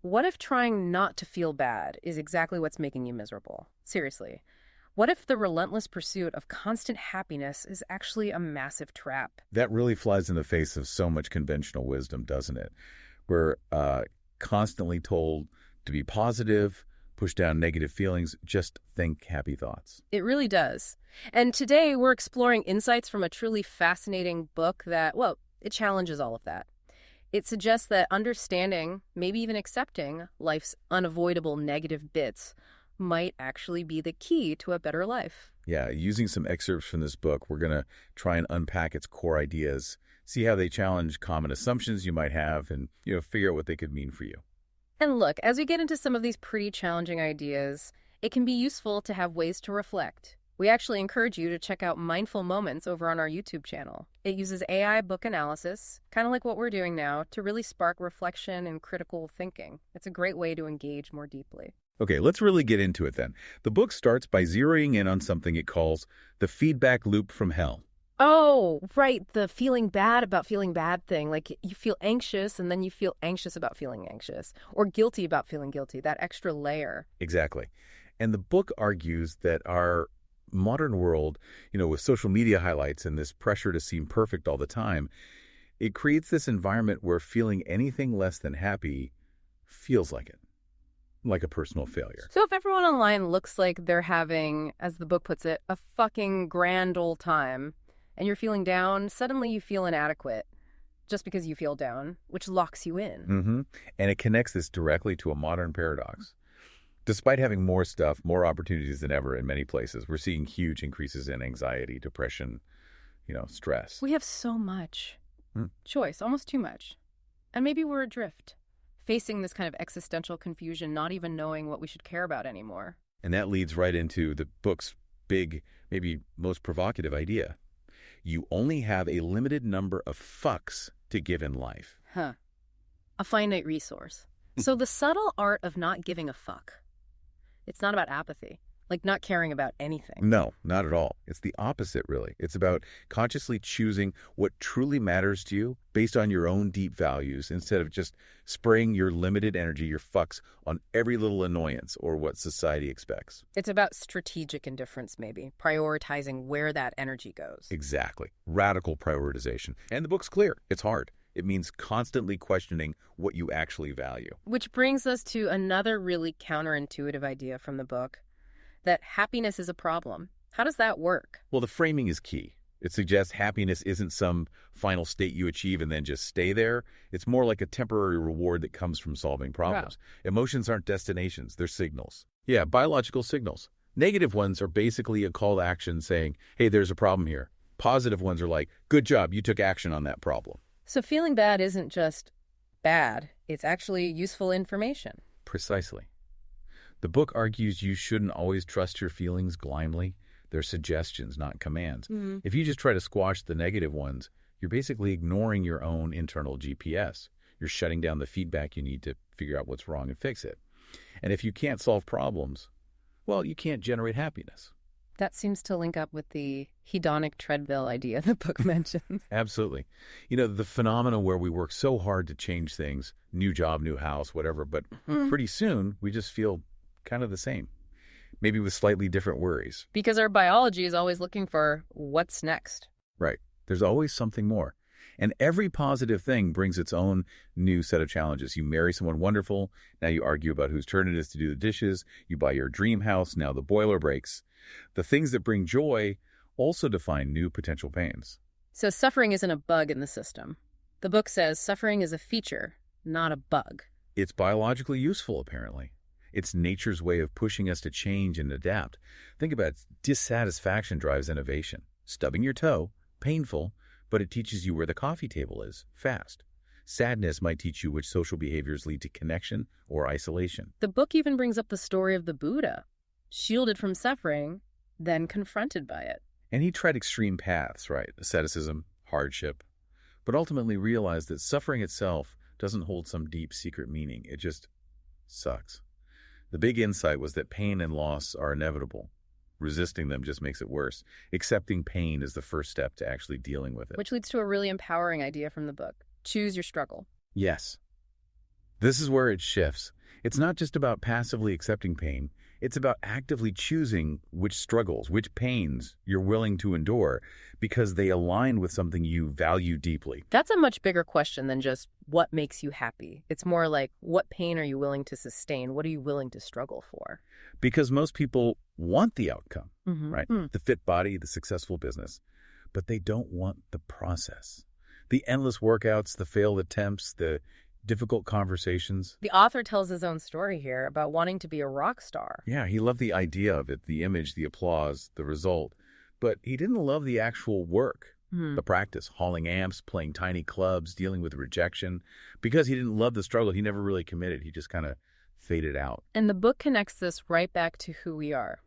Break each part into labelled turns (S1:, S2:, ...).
S1: What if trying not to feel bad is exactly what's making you miserable? Seriously. What if the relentless pursuit of constant happiness is actually a massive trap?
S2: That really flies in the face of so much conventional wisdom, doesn't it? We're constantly told to be positive, push down negative feelings, just think happy thoughts.
S1: It really does. And today we're exploring insights from a truly fascinating book that, well, it challenges all of that. It suggests that understanding, maybe even accepting, life's unavoidable negative bits might actually be the key to a better life.
S2: Yeah, using some excerpts from this book, we're going to try and unpack its core ideas, see how they challenge common assumptions you might have, and figure out what they could mean for you.
S1: And look, as we get into some of these pretty challenging ideas, it can be useful to have ways to reflect. We actually encourage you to check out Mindful Moments over on our YouTube channel. It uses AI book analysis, kind of like what we're doing now, to really spark reflection and critical thinking. It's a great way to engage more deeply.
S2: Okay, let's really get into it then. The book starts by zeroing in on something it calls the feedback loop from hell.
S1: Oh, right, the feeling bad about feeling bad thing. Like you feel anxious and then you feel anxious about feeling anxious, or guilty about feeling guilty, that extra layer.
S2: Exactly. And the book argues that our modern world, with social media highlights and this pressure to seem perfect all the time, it creates this environment where feeling anything less than happy feels like a personal failure.
S1: So if everyone online looks like they're having, as the book puts it, a fucking grand old time, and you're feeling down, suddenly you feel inadequate just because you feel down, which locks you in.
S2: Mm-hmm. And it connects this directly to a modern paradox. Despite having more stuff, more opportunities than ever in many places, we're seeing huge increases in anxiety, depression, stress.
S1: We have so much choice, almost too much. And maybe we're adrift, facing this kind of existential confusion, not even knowing what we should care about anymore.
S2: And that leads right into the book's big, maybe most provocative idea. You only have a limited number of fucks to give in life.
S1: Huh. A finite resource. So the subtle art of not giving a fuck. It's not about apathy, like not caring about anything.
S2: No, not at all. It's the opposite, really. It's about consciously choosing what truly matters to you based on your own deep values instead of just spraying your limited energy, your fucks, on every little annoyance or what society expects.
S1: It's about strategic indifference, maybe, prioritizing where that energy goes.
S2: Exactly. Radical prioritization. And the book's clear. It's hard. It means constantly questioning what you actually value.
S1: Which brings us to another really counterintuitive idea from the book, that happiness is a problem. How does that work?
S2: Well, the framing is key. It suggests happiness isn't some final state you achieve and then just stay there. It's more like a temporary reward that comes from solving problems. Wow. Emotions aren't destinations, they're signals. Yeah, biological signals. Negative ones are basically a call to action saying, hey, there's a problem here. Positive ones are like, good job, you took action on that problem.
S1: So feeling bad isn't just bad, it's actually useful information.
S2: Precisely. The book argues you shouldn't always trust your feelings blindly. They're suggestions, not commands. Mm-hmm. If you just try to squash the negative ones, you're basically ignoring your own internal GPS. You're shutting down the feedback you need to figure out what's wrong and fix it. And if you can't solve problems, well, you can't generate happiness.
S1: That seems to link up with the hedonic treadmill idea the book mentions.
S2: Absolutely. The phenomena where we work so hard to change things, new job, new house, whatever, but pretty soon we just feel kind of the same, maybe with slightly different worries.
S1: Because our biology is always looking for what's next.
S2: Right. There's always something more. And every positive thing brings its own new set of challenges. You marry someone wonderful, now you argue about whose turn it is to do the dishes. You buy your dream house, now the boiler breaks. The things that bring joy also define new potential pains.
S1: So suffering isn't a bug in the system. The book says suffering is a feature, not a bug.
S2: It's biologically useful, apparently. It's nature's way of pushing us to change and adapt. Think about it. Dissatisfaction drives innovation. Stubbing your toe, painful, but it teaches you where the coffee table is, fast. Sadness might teach you which social behaviors lead to connection or isolation.
S1: The book even brings up the story of the Buddha, shielded from suffering, then confronted by it.
S2: And he tried extreme paths, right? Asceticism, hardship, but ultimately realized that suffering itself doesn't hold some deep secret meaning. It just sucks. The big insight was that pain and loss are inevitable. Resisting them just makes it worse. Accepting pain is the first step to actually dealing with it.
S1: Which leads to a really empowering idea from the book. Choose your struggle.
S2: Yes. This is where it shifts. It's not just about passively accepting pain. It's about actively choosing which struggles, which pains you're willing to endure because they align with something you value deeply.
S1: That's a much bigger question than just what makes you happy. It's more like, what pain are you willing to sustain? What are you willing to struggle for?
S2: Because most people want the outcome, right?
S1: Mm.
S2: The fit body, the successful business, but they don't want the process. The endless workouts, the failed attempts, the difficult conversations.
S1: The author tells his own story here about wanting to be a rock star.
S2: Yeah, he loved the idea of it, the image, the applause, the result. But he didn't love the actual work, the practice, hauling amps, playing tiny clubs, dealing with rejection. Because he didn't love the struggle, he never really committed. He just kind of faded out.
S1: And the book connects this right back to who we are.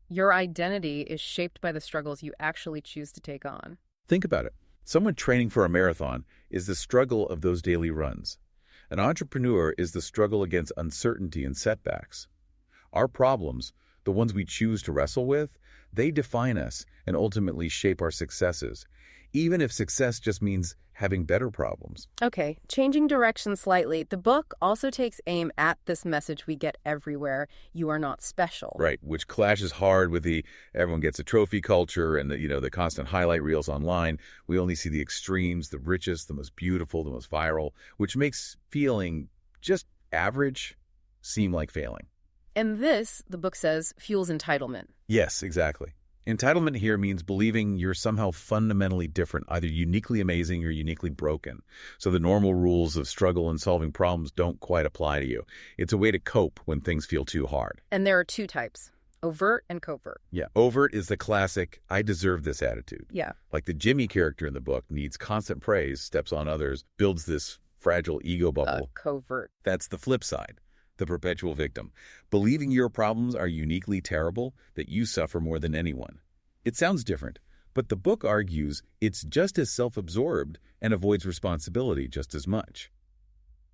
S1: Your identity is shaped by the struggles you actually choose to take on.
S2: Think about it. Someone training for a marathon is the struggle of those daily runs. An entrepreneur is the struggle against uncertainty and setbacks. Our problems, the ones we choose to wrestle with, they define us and ultimately shape our successes, even if success just means having better problems.
S1: Okay, changing direction slightly, the book also takes aim at this message we get everywhere: you are not special.
S2: Right, which clashes hard with the everyone gets a trophy culture and the constant highlight reels online. We only see the extremes, the richest, the most beautiful, the most viral, which makes feeling just average seem like failing.
S1: And this, the book says, fuels entitlement.
S2: Yes, exactly. Entitlement here means believing you're somehow fundamentally different, either uniquely amazing or uniquely broken. So the normal rules of struggle and solving problems don't quite apply to you. It's a way to cope when things feel too hard.
S1: And there are two types: overt and covert.
S2: Yeah, overt is the classic, I deserve this attitude.
S1: Yeah.
S2: Like the Jimmy character in the book needs constant praise, steps on others, builds this fragile ego bubble.
S1: Covert.
S2: That's the flip side. The perpetual victim, believing your problems are uniquely terrible, that you suffer more than anyone. It sounds different, but the book argues it's just as self-absorbed and avoids responsibility just as much.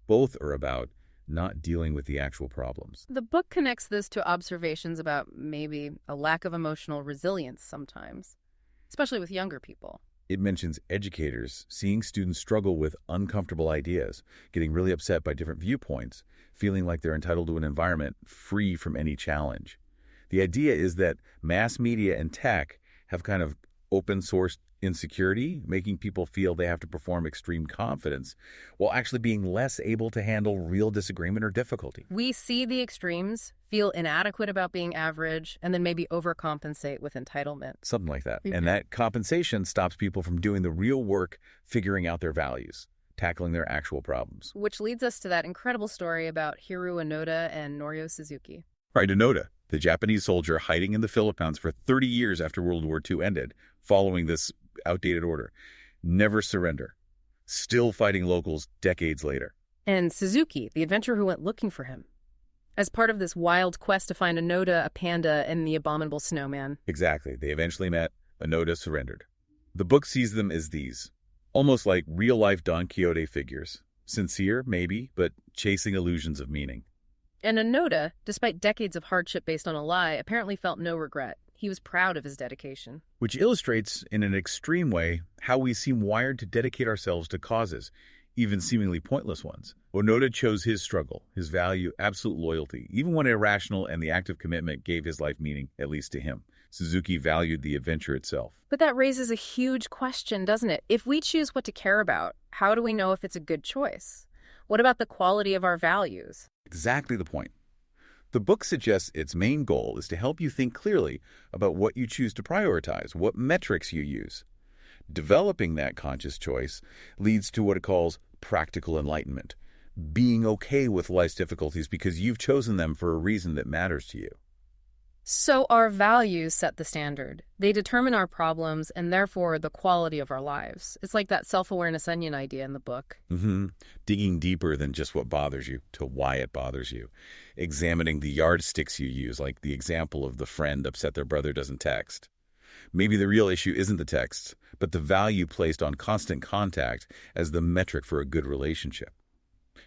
S2: Both are about not dealing with the actual problems.
S1: The book connects this to observations about maybe a lack of emotional resilience sometimes, especially with younger people.
S2: It mentions educators seeing students struggle with uncomfortable ideas, getting really upset by different viewpoints, feeling like they're entitled to an environment free from any challenge. The idea is that mass media and tech have kind of open-sourced insecurity, making people feel they have to perform extreme confidence, while actually being less able to handle real disagreement or difficulty.
S1: We see the extremes, feel inadequate about being average, and then maybe overcompensate with entitlement.
S2: Something like that. And that compensation stops people from doing the real work, figuring out their values, tackling their actual problems.
S1: Which leads us to that incredible story about Hiru Onoda and Norio Suzuki.
S2: Right, Onoda, the Japanese soldier hiding in the Philippines for 30 years after World War II ended, following this outdated order. Never surrender. Still fighting locals decades later.
S1: And Suzuki, the adventurer who went looking for him, as part of this wild quest to find Onoda, a panda, and the abominable snowman.
S2: Exactly. They eventually met. Onoda surrendered. The book sees them as these, almost like real-life Don Quixote figures. Sincere, maybe, but chasing illusions of meaning.
S1: And Onoda, despite decades of hardship based on a lie, apparently felt no regret. He was proud of his dedication.
S2: Which illustrates, in an extreme way, how we seem wired to dedicate ourselves to causes, even seemingly pointless ones. Onoda chose his struggle, his value, absolute loyalty, even when irrational and the act of commitment gave his life meaning, at least to him. Suzuki valued the adventure itself.
S1: But that raises a huge question, doesn't it? If we choose what to care about, how do we know if it's a good choice? What about the quality of our values?
S2: Exactly the point. The book suggests its main goal is to help you think clearly about what you choose to prioritize, what metrics you use. Developing that conscious choice leads to what it calls practical enlightenment, being okay with life's difficulties because you've chosen them for a reason that matters to you.
S1: So our values set the standard. They determine our problems and therefore the quality of our lives. It's like that self-awareness onion idea in the book.
S2: Digging deeper than just what bothers you to why it bothers you. Examining the yardsticks you use, like the example of the friend upset their brother doesn't text. Maybe the real issue isn't the text, but the value placed on constant contact as the metric for a good relationship.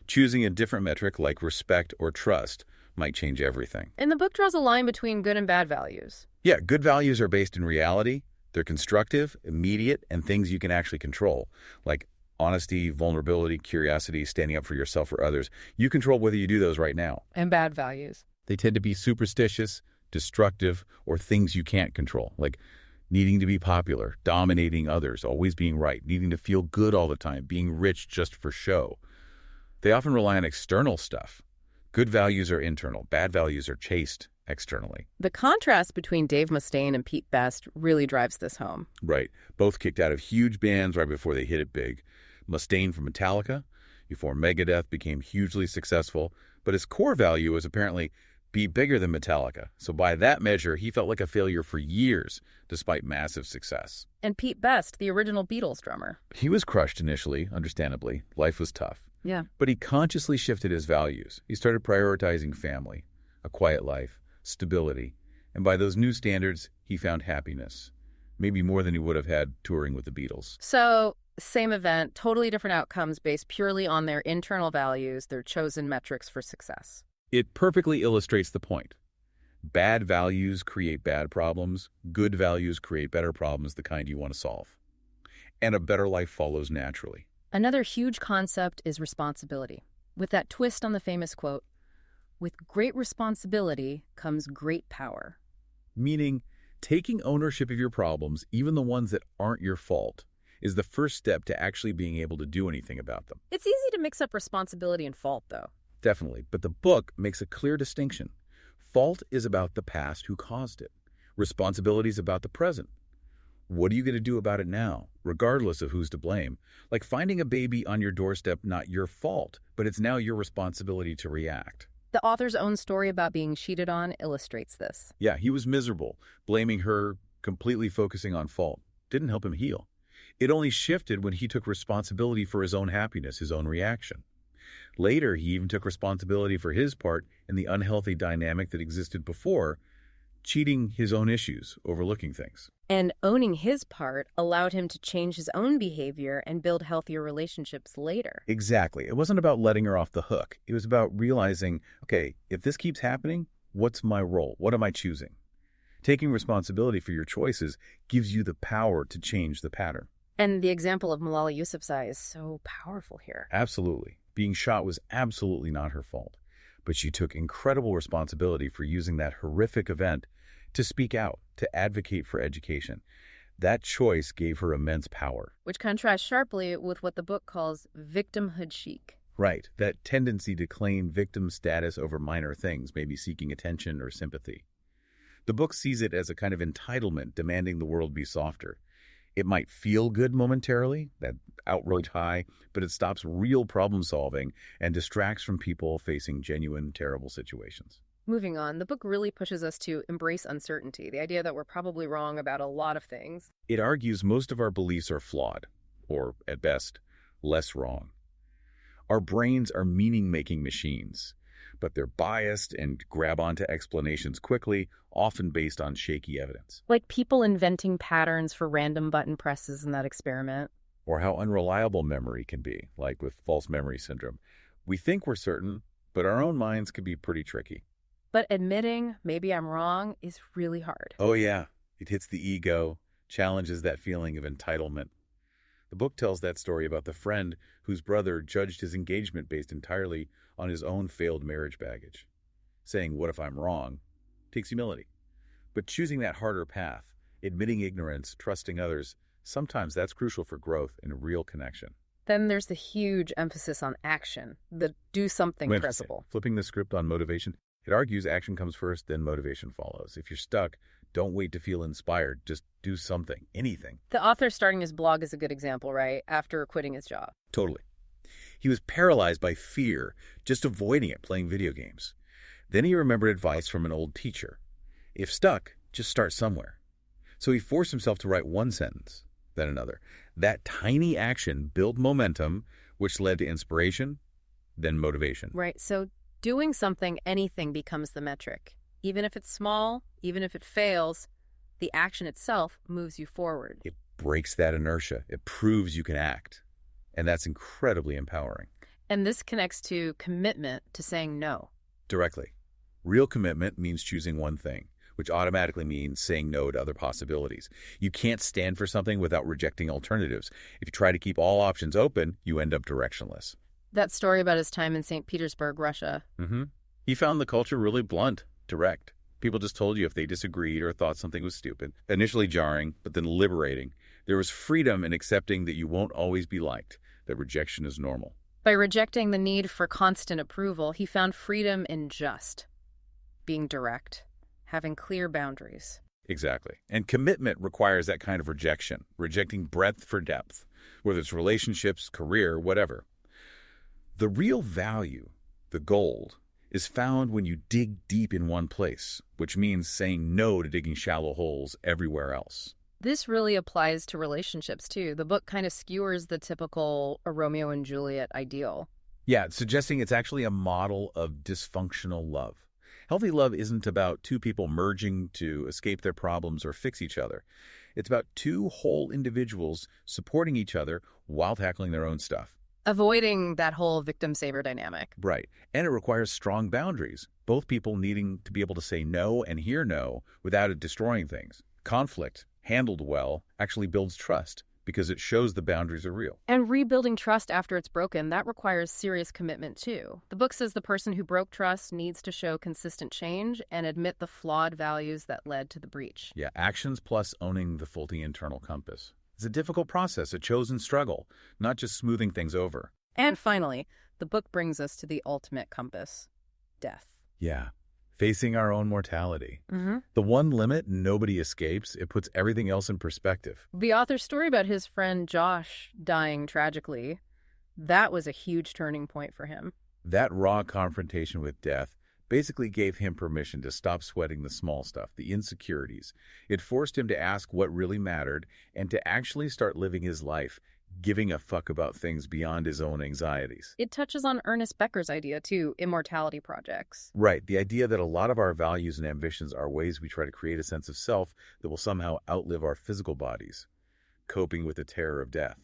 S2: Choosing a different metric like respect or trust might change everything.
S1: And the book draws a line between good and bad values.
S2: Yeah, good values are based in reality. They're constructive, immediate, and things you can actually control, like Honesty, vulnerability, curiosity, standing up for yourself or others. You control whether you do those right now.
S1: And bad values.
S2: They tend to be superstitious, destructive, or things you can't control, like needing to be popular, dominating others, always being right, needing to feel good all the time, being rich just for show. They often rely on external stuff. Good values are internal. Bad values are chased externally.
S1: The contrast between Dave Mustaine and Pete Best really drives this home.
S2: Right. Both kicked out of huge bands right before they hit it big. Mustaine from Metallica, before Megadeth became hugely successful, but his core value was apparently be bigger than Metallica. So by that measure, he felt like a failure for years, despite massive success.
S1: And Pete Best, the original Beatles drummer.
S2: He was crushed initially, understandably. Life was tough.
S1: Yeah.
S2: But he consciously shifted his values. He started prioritizing family, a quiet life, stability, and by those new standards, he found happiness. Maybe more than he would have had touring with the Beatles.
S1: So, same event, totally different outcomes based purely on their internal values, their chosen metrics for success.
S2: It perfectly illustrates the point. Bad values create bad problems. Good values create better problems, the kind you want to solve. And a better life follows naturally.
S1: Another huge concept is responsibility, with that twist on the famous quote, "With great responsibility comes great power."
S2: Meaning, taking ownership of your problems, even the ones that aren't your fault, is the first step to actually being able to do anything about them.
S1: It's easy to mix up responsibility and fault, though.
S2: Definitely, but the book makes a clear distinction. Fault is about the past, who caused it. Responsibility is about the present. What are you going to do about it now, regardless of who's to blame? Like finding a baby on your doorstep, not your fault, but it's now your responsibility to react.
S1: The author's own story about being cheated on illustrates this.
S2: Yeah, he was miserable, blaming her, completely focusing on fault. Didn't help him heal. It only shifted when he took responsibility for his own happiness, his own reaction. Later, he even took responsibility for his part in the unhealthy dynamic that existed before, cheating his own issues, overlooking things.
S1: And owning his part allowed him to change his own behavior and build healthier relationships later.
S2: Exactly. It wasn't about letting her off the hook. It was about realizing, okay, if this keeps happening, what's my role? What am I choosing? Taking responsibility for your choices gives you the power to change the pattern.
S1: And the example of Malala Yousafzai is so powerful here.
S2: Absolutely. Being shot was absolutely not her fault, but she took incredible responsibility for using that horrific event to speak out, to advocate for education. That choice gave her immense power.
S1: Which contrasts sharply with what the book calls victimhood chic.
S2: Right, that tendency to claim victim status over minor things, maybe seeking attention or sympathy. The book sees it as a kind of entitlement, demanding the world be softer. It might feel good momentarily, that outright high, but it stops real problem solving and distracts from people facing genuine, terrible situations.
S1: Moving on, the book really pushes us to embrace uncertainty, the idea that we're probably wrong about a lot of things.
S2: It argues most of our beliefs are flawed, or, at best, less wrong. Our brains are meaning-making machines, but they're biased and grab onto explanations quickly, often based on shaky evidence.
S1: Like people inventing patterns for random button presses in that experiment.
S2: Or how unreliable memory can be, like with false memory syndrome. We think we're certain, but our own minds can be pretty tricky.
S1: But admitting maybe I'm wrong is really hard.
S2: Oh yeah, it hits the ego, challenges that feeling of entitlement. The book tells that story about the friend whose brother judged his engagement based entirely on his own failed marriage baggage. Saying, "What if I'm wrong?" takes humility. But choosing that harder path, admitting ignorance, trusting others, sometimes that's crucial for growth and real connection.
S1: Then there's the huge emphasis on action, the do something principle.
S2: Flipping the script on motivation, it argues action comes first, then motivation follows. If you're stuck, don't wait to feel inspired. Just do something, anything.
S1: The author starting his blog is a good example, right? After quitting his job.
S2: Totally. He was paralyzed by fear, just avoiding it, playing video games. Then he remembered advice from an old teacher. If stuck, just start somewhere. So he forced himself to write one sentence, then another. That tiny action built momentum, which led to inspiration, then motivation.
S1: Right. So doing something, anything becomes the metric. Even if it's small, even if it fails, the action itself moves you forward.
S2: It breaks that inertia. It proves you can act. And that's incredibly empowering.
S1: And this connects to commitment to saying no.
S2: Directly. Real commitment means choosing one thing, which automatically means saying no to other possibilities. You can't stand for something without rejecting alternatives. If you try to keep all options open, you end up directionless.
S1: That story about his time in St. Petersburg, Russia.
S2: He found the culture really blunt, direct. People just told you if they disagreed or thought something was stupid. Initially jarring, but then liberating. There was freedom in accepting that you won't always be liked, that rejection is normal.
S1: By rejecting the need for constant approval, he found freedom in just being direct, having clear boundaries.
S2: Exactly. And commitment requires that kind of rejection, rejecting breadth for depth, whether it's relationships, career, whatever. The real value, the gold, is found when you dig deep in one place, which means saying no to digging shallow holes everywhere else.
S1: This really applies to relationships, too. The book kind of skewers the typical Romeo and Juliet ideal.
S2: Yeah, suggesting it's actually a model of dysfunctional love. Healthy love isn't about two people merging to escape their problems or fix each other. It's about two whole individuals supporting each other while tackling their own stuff.
S1: Avoiding that whole victim-saver dynamic.
S2: Right. And it requires strong boundaries, both people needing to be able to say no and hear no without it destroying things. Conflict, handled well, actually builds trust because it shows the boundaries are real.
S1: And rebuilding trust after it's broken, that requires serious commitment, too. The book says the person who broke trust needs to show consistent change and admit the flawed values that led to the breach.
S2: Yeah, actions plus owning the faulty internal compass. It's a difficult process, a chosen struggle, not just smoothing things over.
S1: And finally, the book brings us to the ultimate compass, death.
S2: Yeah, facing our own mortality. The one limit nobody escapes, it puts everything else in perspective.
S1: The author's story about his friend Josh dying tragically, that was a huge turning point for him.
S2: That raw confrontation with death basically gave him permission to stop sweating the small stuff, the insecurities. It forced him to ask what really mattered and to actually start living his life, giving a fuck about things beyond his own anxieties.
S1: It touches on Ernest Becker's idea, too, immortality projects.
S2: Right, the idea that a lot of our values and ambitions are ways we try to create a sense of self that will somehow outlive our physical bodies, coping with the terror of death.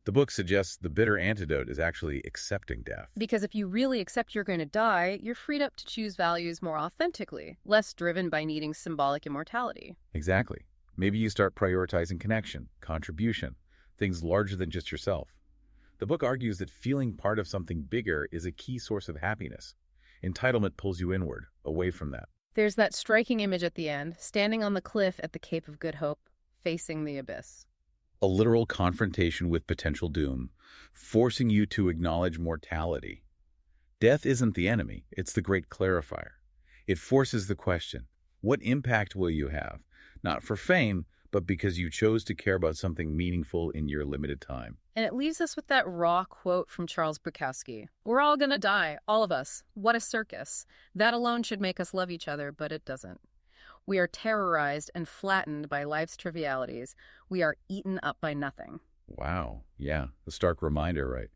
S2: The book suggests the bitter antidote is actually accepting death.
S1: Because if you really accept you're going to die, you're freed up to choose values more authentically, less driven by needing symbolic immortality.
S2: Exactly. Maybe you start prioritizing connection, contribution, things larger than just yourself. The book argues that feeling part of something bigger is a key source of happiness. Entitlement pulls you inward, away from that.
S1: There's that striking image at the end, standing on the cliff at the Cape of Good Hope, facing the abyss.
S2: A literal confrontation with potential doom, forcing you to acknowledge mortality. Death isn't the enemy, it's the great clarifier. It forces the question, what impact will you have? Not for fame, but because you chose to care about something meaningful in your limited time.
S1: And it leaves us with that raw quote from Charles Bukowski. We're all gonna die, all of us. What a circus. That alone should make us love each other, but it doesn't. We are terrorized and flattened by life's trivialities. We are eaten up by nothing.
S2: Wow. Yeah, a stark reminder, right?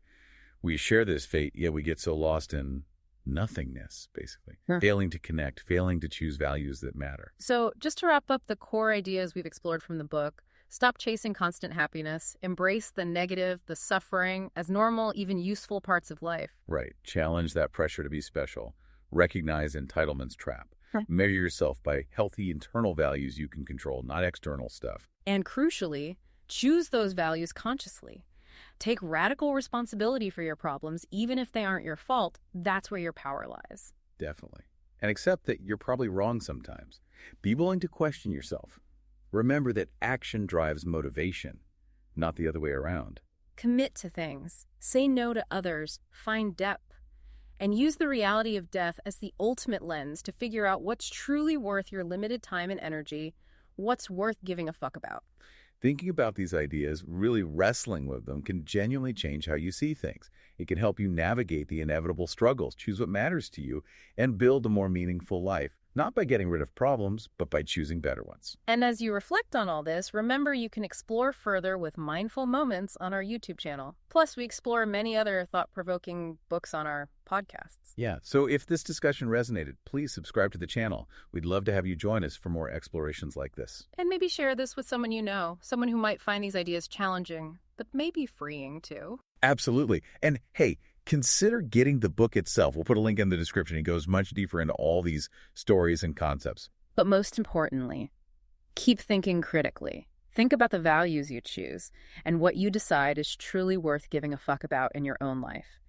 S2: We share this fate, yet we get so lost in nothingness, basically. Failing to connect, failing to choose values that matter.
S1: So just to wrap up the core ideas we've explored from the book, stop chasing constant happiness, embrace the negative, the suffering, as normal, even useful parts of life.
S2: Right. Challenge that pressure to be special. Recognize entitlement's trap. Measure yourself by healthy internal values you can control, not external stuff.
S1: And crucially, choose those values consciously. Take radical responsibility for your problems, even if they aren't your fault. That's where your power lies.
S2: Definitely. And accept that you're probably wrong sometimes. Be willing to question yourself. Remember that action drives motivation, not the other way around.
S1: Commit to things. Say no to others. Find depth. And use the reality of death as the ultimate lens to figure out what's truly worth your limited time and energy, what's worth giving a fuck about.
S2: Thinking about these ideas, really wrestling with them, can genuinely change how you see things. It can help you navigate the inevitable struggles, choose what matters to you, and build a more meaningful life. Not by getting rid of problems, but by choosing better ones.
S1: And as you reflect on all this, remember you can explore further with Mindful Moments on our YouTube channel. Plus, we explore many other thought-provoking books on our podcasts.
S2: Yeah, so if this discussion resonated, please subscribe to the channel. We'd love to have you join us for more explorations like this.
S1: And maybe share this with someone you know, someone who might find these ideas challenging, but maybe freeing too.
S2: Absolutely. And hey, consider getting the book itself. We'll put a link in the description. It goes much deeper into all these stories and concepts.
S1: But most importantly, keep thinking critically. Think about the values you choose and what you decide is truly worth giving a fuck about in your own life.